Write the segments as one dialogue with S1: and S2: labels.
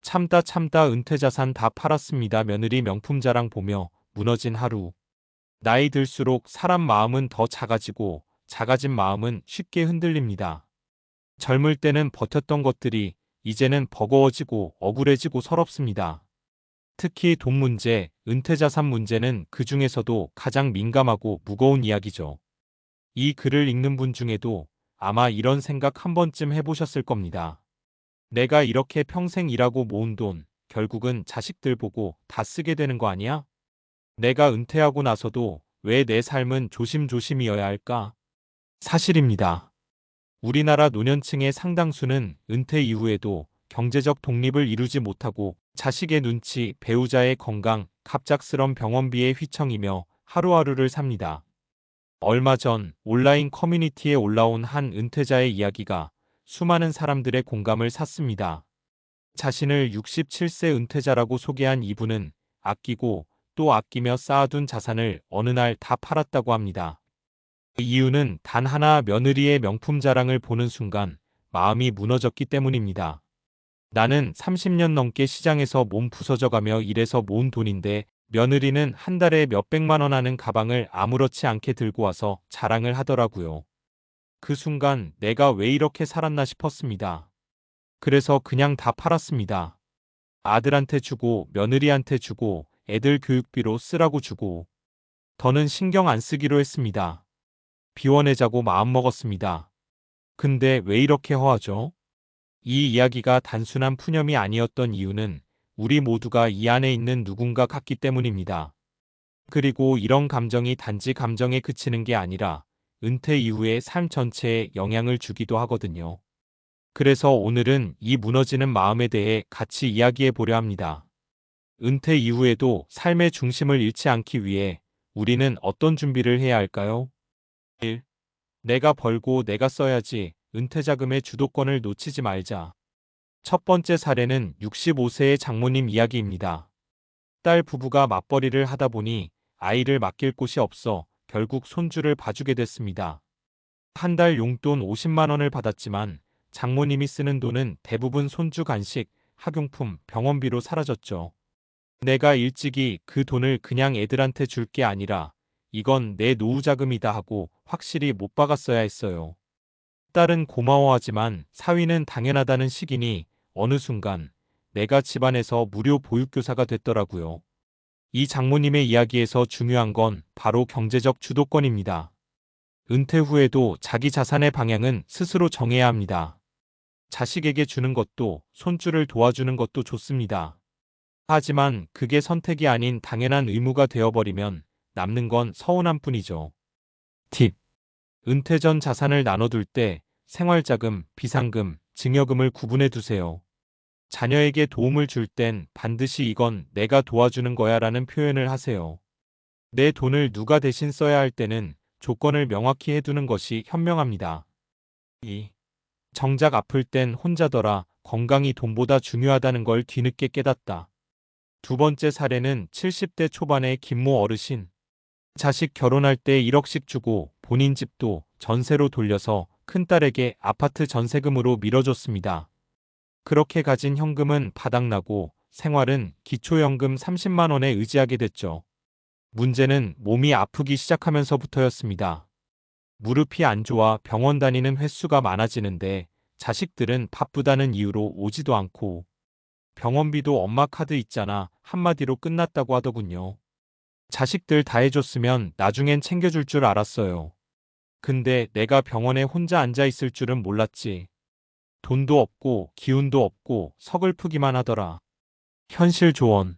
S1: 참다 참다 은퇴자산 다 팔았습니다. 며느리 명품 자랑 보며 무너진 하루. 나이 들수록 사람 마음은 더 작아지고 작아진 마음은 쉽게 흔들립니다. 젊을 때는 버텼던 것들이 이제는 버거워지고 억울해지고 서럽습니다. 특히 돈 문제, 은퇴자산 문제는 그 중에서도 가장 민감하고 무거운 이야기죠. 이 글을 읽는 분 중에도 아마 이런 생각 한 번쯤 해보셨을 겁니다. 내가 이렇게 평생 일하고 모은 돈, 결국은 자식들 보고 다 쓰게 되는 거 아니야? 내가 은퇴하고 나서도 왜 내 삶은 조심조심이어야 할까? 사실입니다. 우리나라 노년층의 상당수는 은퇴 이후에도 경제적 독립을 이루지 못하고 자식의 눈치, 배우자의 건강, 갑작스런 병원비에 휘청이며 하루하루를 삽니다. 얼마 전 온라인 커뮤니티에 올라온 한 은퇴자의 이야기가 수많은 사람들의 공감을 샀습니다. 자신을 67세 은퇴자라고 소개한 이분은 아끼고 또 아끼며 쌓아둔 자산을 어느 날 다 팔았다고 합니다. 그 이유는 단 하나, 며느리의 명품 자랑을 보는 순간 마음이 무너졌기 때문입니다. 나는 30년 넘게 시장에서 몸 부서져가며 일해서 모은 돈인데 며느리는 한 달에 몇백만 원 하는 가방을 아무렇지 않게 들고 와서 자랑을 하더라고요. 그 순간 내가 왜 이렇게 살았나 싶었습니다. 그래서 그냥 다 팔았습니다. 아들한테 주고 며느리한테 주고 애들 교육비로 쓰라고 주고 더는 신경 안 쓰기로 했습니다. 비워내자고 마음먹었습니다. 근데 왜 이렇게 허하죠? 이 이야기가 단순한 푸념이 아니었던 이유는 우리 모두가 이 안에 있는 누군가 같기 때문입니다. 그리고 이런 감정이 단지 감정에 그치는 게 아니라 은퇴 이후의 삶 전체에 영향을 주기도 하거든요. 그래서 오늘은 이 무너지는 마음에 대해 같이 이야기해 보려 합니다. 은퇴 이후에도 삶의 중심을 잃지 않기 위해 우리는 어떤 준비를 해야 할까요? 1. 내가 벌고 내가 써야지. 은퇴자금의 주도권을 놓치지 말자. 첫 번째 사례는 65세의 장모님 이야기입니다. 딸 부부가 맞벌이를 하다 보니 아이를 맡길 곳이 없어 결국 손주를 봐주게 됐습니다. 한 달 용돈 50만 원을 받았지만 장모님이 쓰는 돈은 대부분 손주 간식, 학용품, 병원비로 사라졌죠. 내가 일찍이 그 돈을 그냥 애들한테 줄 게 아니라 이건 내 노후 자금이다 하고 확실히 못 박았어야 했어요. 딸은 고마워하지만 사위는 당연하다는 식이니 어느 순간 내가 집안에서 무료 보육교사가 됐더라고요. 이 장모님의 이야기에서 중요한 건 바로 경제적 주도권입니다. 은퇴 후에도 자기 자산의 방향은 스스로 정해야 합니다. 자식에게 주는 것도 손주를 도와주는 것도 좋습니다. 하지만 그게 선택이 아닌 당연한 의무가 되어버리면 남는 건 서운함 뿐이죠. 팁. 은퇴 전 자산을 나눠둘 때 생활자금, 비상금, 증여금을 구분해 두세요. 자녀에게 도움을 줄 땐 반드시 이건 내가 도와주는 거야 라는 표현을 하세요. 내 돈을 누가 대신 써야 할 때는 조건을 명확히 해두는 것이 현명합니다. 2. 정작 아플 땐 혼자더라. 건강이 돈보다 중요하다는 걸 뒤늦게 깨닫다. 두 번째 사례는 70대 초반의 김모 어르신. 자식 결혼할 때 1억씩 주고 본인 집도 전세로 돌려서 큰딸에게 아파트 전세금으로 밀어줬습니다. 그렇게 가진 현금은 바닥나고 생활은 기초연금 30만 원에 의지하게 됐죠. 문제는 몸이 아프기 시작하면서부터였습니다. 무릎이 안 좋아 병원 다니는 횟수가 많아지는데 자식들은 바쁘다는 이유로 오지도 않고 병원비도 엄마 카드 있잖아 한마디로 끝났다고 하더군요. 자식들 다 해줬으면 나중엔 챙겨줄 줄 알았어요. 근데 내가 병원에 혼자 앉아 있을 줄은 몰랐지. 돈도 없고 기운도 없고 서글프기만 하더라. 현실 조언.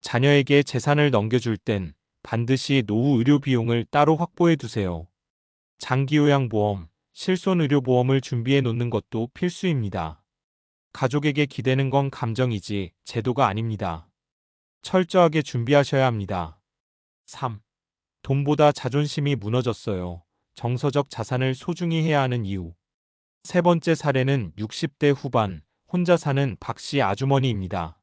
S1: 자녀에게 재산을 넘겨줄 땐 반드시 노후 의료 비용을 따로 확보해 두세요. 장기요양보험, 실손의료보험을 준비해 놓는 것도 필수입니다. 가족에게 기대는 건 감정이지 제도가 아닙니다. 철저하게 준비하셔야 합니다. 3. 돈보다 자존심이 무너졌어요. 정서적 자산을 소중히 해야 하는 이유. 세 번째 사례는 60대 후반 혼자 사는 박씨 아주머니입니다.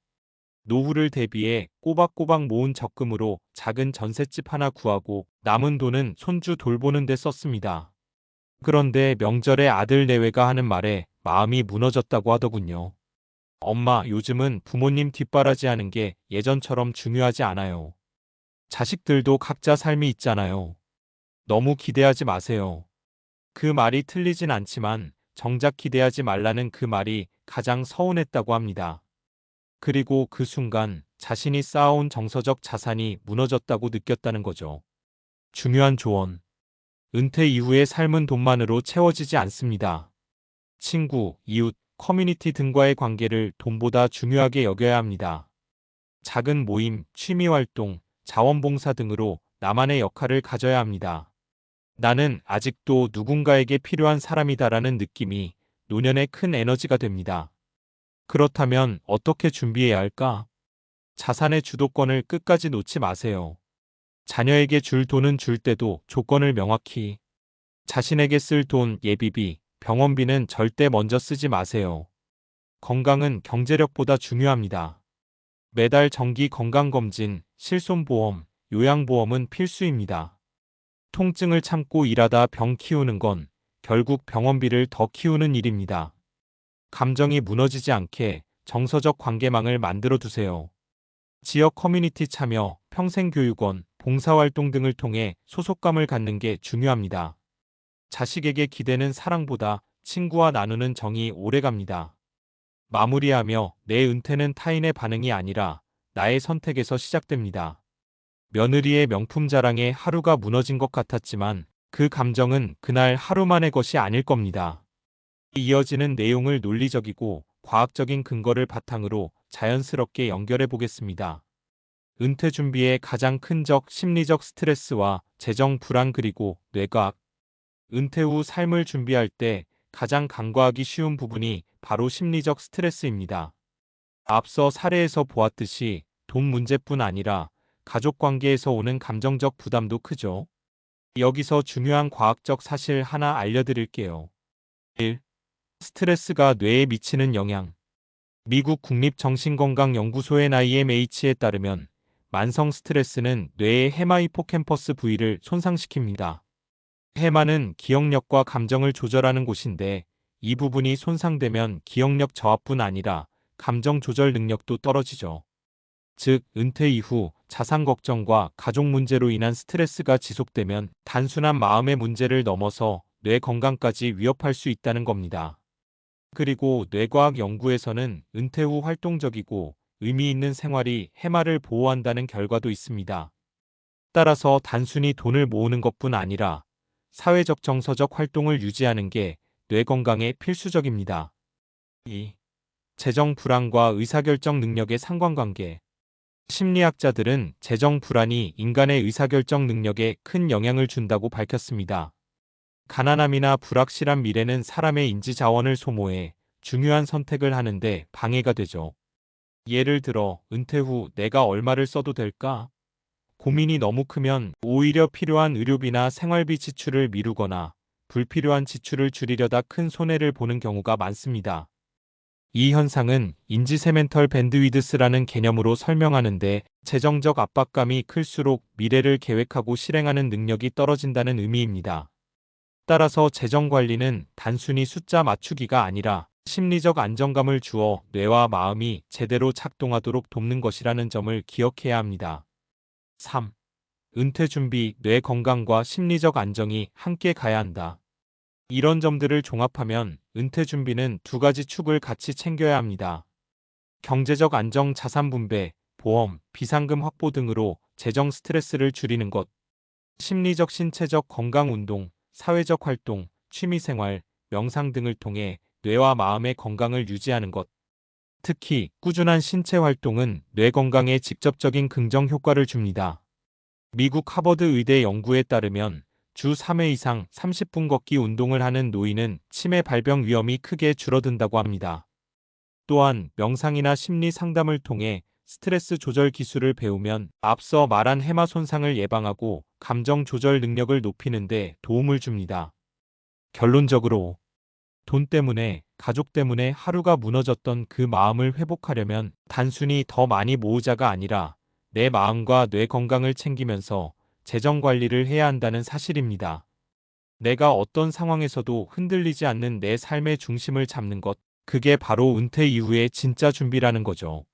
S1: 노후를 대비해 꼬박꼬박 모은 적금으로 작은 전셋집 하나 구하고 남은 돈은 손주 돌보는 데 썼습니다. 그런데 명절에 아들 내외가 하는 말에 마음이 무너졌다고 하더군요. 엄마, 요즘은 부모님 뒷바라지하는 게 예전처럼 중요하지 않아요. 자식들도 각자 삶이 있잖아요. 너무 기대하지 마세요. 그 말이 틀리진 않지만 정작 기대하지 말라는 그 말이 가장 서운했다고 합니다. 그리고 그 순간 자신이 쌓아온 정서적 자산이 무너졌다고 느꼈다는 거죠. 중요한 조언. 은퇴 이후의 삶은 돈만으로 채워지지 않습니다. 친구, 이웃, 커뮤니티 등과의 관계를 돈보다 중요하게 여겨야 합니다. 작은 모임, 취미 활동, 자원봉사 등으로 나만의 역할을 가져야 합니다. 나는 아직도 누군가에게 필요한 사람이다라는 느낌이 노년의 큰 에너지가 됩니다. 그렇다면 어떻게 준비해야 할까? 자산의 주도권을 끝까지 놓지 마세요. 자녀에게 줄 돈은 줄 때도 조건을 명확히. 자신에게 쓸 돈, 예비비, 병원비는 절대 먼저 쓰지 마세요. 건강은 경제력보다 중요합니다. 매달 정기 건강검진, 실손보험, 요양보험은 필수입니다. 통증을 참고 일하다 병 키우는 건 결국 병원비를 더 키우는 일입니다. 감정이 무너지지 않게 정서적 관계망을 만들어 두세요. 지역 커뮤니티 참여, 평생교육원, 봉사활동 등을 통해 소속감을 갖는 게 중요합니다. 자식에게 기대는 사랑보다 친구와 나누는 정이 오래갑니다. 마무리하며 내 은퇴는 타인의 반응이 아니라 나의 선택에서 시작됩니다. 며느리의 명품 자랑에 하루가 무너진 것 같았지만 그 감정은 그날 하루 만의 것이 아닐 겁니다. 이어지는 내용을 논리적이고 과학적인 근거를 바탕으로 자연스럽게 연결해 보겠습니다. 은퇴 준비의 가장 큰 적 심리적 스트레스와 재정 불안 그리고 뇌과학. 은퇴 후 삶을 준비할 때 가장 간과하기 쉬운 부분이 바로 심리적 스트레스입니다. 앞서 사례에서 보았듯이 돈 문제뿐 아니라 가족 관계에서 오는 감정적 부담도 크죠. 여기서 중요한 과학적 사실 하나 알려드릴게요. 1. 스트레스가 뇌에 미치는 영향. 미국 국립정신건강연구소의 IMH에 따르면 만성 스트레스는 뇌의 해마 히포캠퍼스 부위를 손상시킵니다. 해마는 기억력과 감정을 조절하는 곳인데 이 부분이 손상되면 기억력 저하뿐 아니라 감정 조절 능력도 떨어지죠. 즉, 은퇴 이후 자산 걱정과 가족 문제로 인한 스트레스가 지속되면 단순한 마음의 문제를 넘어서 뇌 건강까지 위협할 수 있다는 겁니다. 그리고 뇌과학 연구에서는 은퇴 후 활동적이고 의미 있는 생활이 해마를 보호한다는 결과도 있습니다. 따라서 단순히 돈을 모으는 것뿐 아니라 사회적 정서적 활동을 유지하는 게 뇌 건강에 필수적입니다. 2. 재정 불안과 의사결정 능력의 상관관계. 심리학자들은 재정 불안이 인간의 의사결정 능력에 큰 영향을 준다고 밝혔습니다. 가난함이나 불확실한 미래는 사람의 인지 자원을 소모해 중요한 선택을 하는데 방해가 되죠. 예를 들어, 은퇴 후 내가 얼마를 써도 될까? 고민이 너무 크면 오히려 필요한 의료비나 생활비 지출을 미루거나 불필요한 지출을 줄이려다 큰 손해를 보는 경우가 많습니다. 이 현상은 인지세멘털 밴드위드스라는 개념으로 설명하는데 재정적 압박감이 클수록 미래를 계획하고 실행하는 능력이 떨어진다는 의미입니다. 따라서 재정 관리는 단순히 숫자 맞추기가 아니라 심리적 안정감을 주어 뇌와 마음이 제대로 작동하도록 돕는 것이라는 점을 기억해야 합니다. 3. 은퇴 준비, 뇌 건강과 심리적 안정이 함께 가야 한다. 이런 점들을 종합하면 은퇴 준비는 두 가지 축을 같이 챙겨야 합니다. 경제적 안정, 자산 분배, 보험, 비상금 확보 등으로 재정 스트레스를 줄이는 것. 심리적, 신체적 건강 운동, 사회적 활동, 취미생활, 명상 등을 통해 뇌와 마음의 건강을 유지하는 것. 특히 꾸준한 신체 활동은 뇌 건강에 직접적인 긍정 효과를 줍니다. 미국 하버드 의대 연구에 따르면 주 3회 이상 30분 걷기 운동을 하는 노인은 치매 발병 위험이 크게 줄어든다고 합니다. 또한 명상이나 심리 상담을 통해 스트레스 조절 기술을 배우면 앞서 말한 해마 손상을 예방하고 감정 조절 능력을 높이는 데 도움을 줍니다. 결론적으로 돈 때문에, 가족 때문에 하루가 무너졌던 그 마음을 회복하려면 단순히 더 많이 모으자가 아니라 내 마음과 뇌 건강을 챙기면서 재정 관리를 해야 한다는 사실입니다. 내가 어떤 상황에서도 흔들리지 않는 내 삶의 중심을 잡는 것, 그게 바로 은퇴 이후의 진짜 준비라는 거죠.